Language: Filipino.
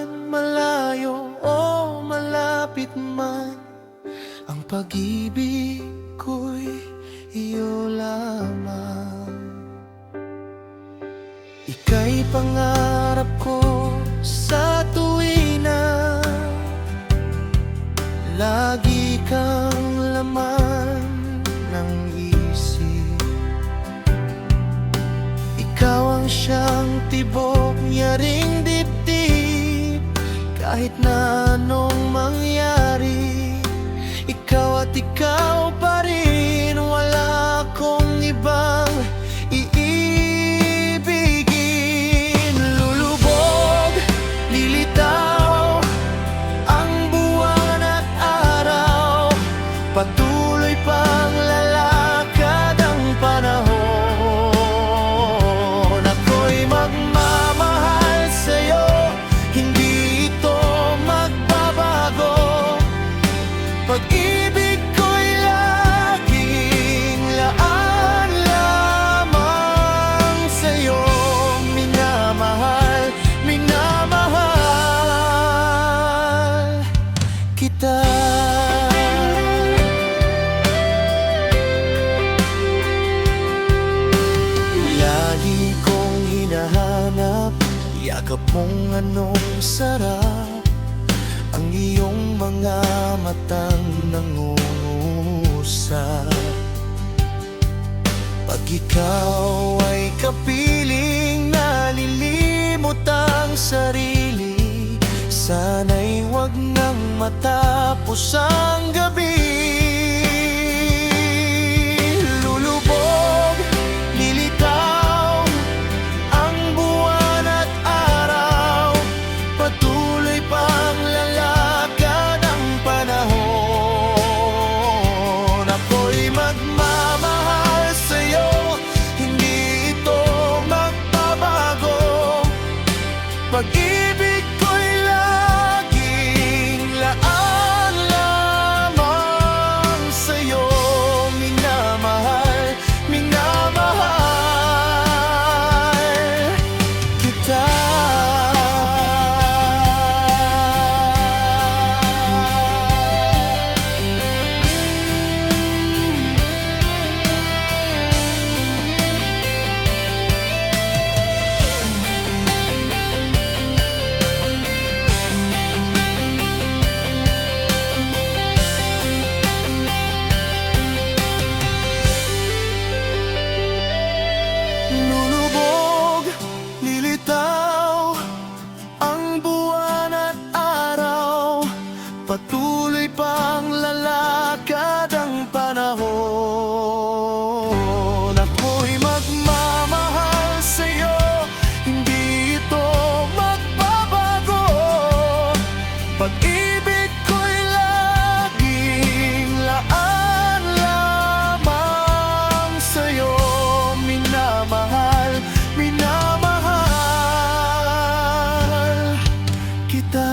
man malayo o malapit man, ang pag-ibig ko'y iyo lamang. Ika'y pangarap ko sa tuwina, lagi kang laman ng isip. Ikaw ang siyang tibok niya ring dibdib, kahit na anong mangyari. Ikaw at ikaw pa rin, wala akong ibang iibigin. Lulubog, lilitaw ang buwan at araw, patuloy pang lalakad ang panahon. Ako'y magmamahal sa'yo, hindi ito magbabago. Pag-ibig ko'y laging laan lamang sa'yo. Minamahal, minamahal kita. Lagi kong hinahanap yakap mong anong sarap, ang iyong mga matang nangungusap. Pag ikaw ay kapiling nalilimot ang sarili, sana'y wag nang matapos ang gabi. Lulubog, lilitaw ang buwan at araw, patuloy pang lalakad ang panahon. Ako'y magmamahal sa'yo, hindi ito magbabago. Pag-ibig ko'y laging laan lamang sa'yo. Minamahal, minamahal kita. Lulubog, lilitaw ang buwan at araw, patuloy pang lalakad ang panahon. Ako'y magmamahal sa'yo, hindi ito magbabago. Pag-ibig ko'y laging laan lamang sa'yo. Minamahal, minamahal kita.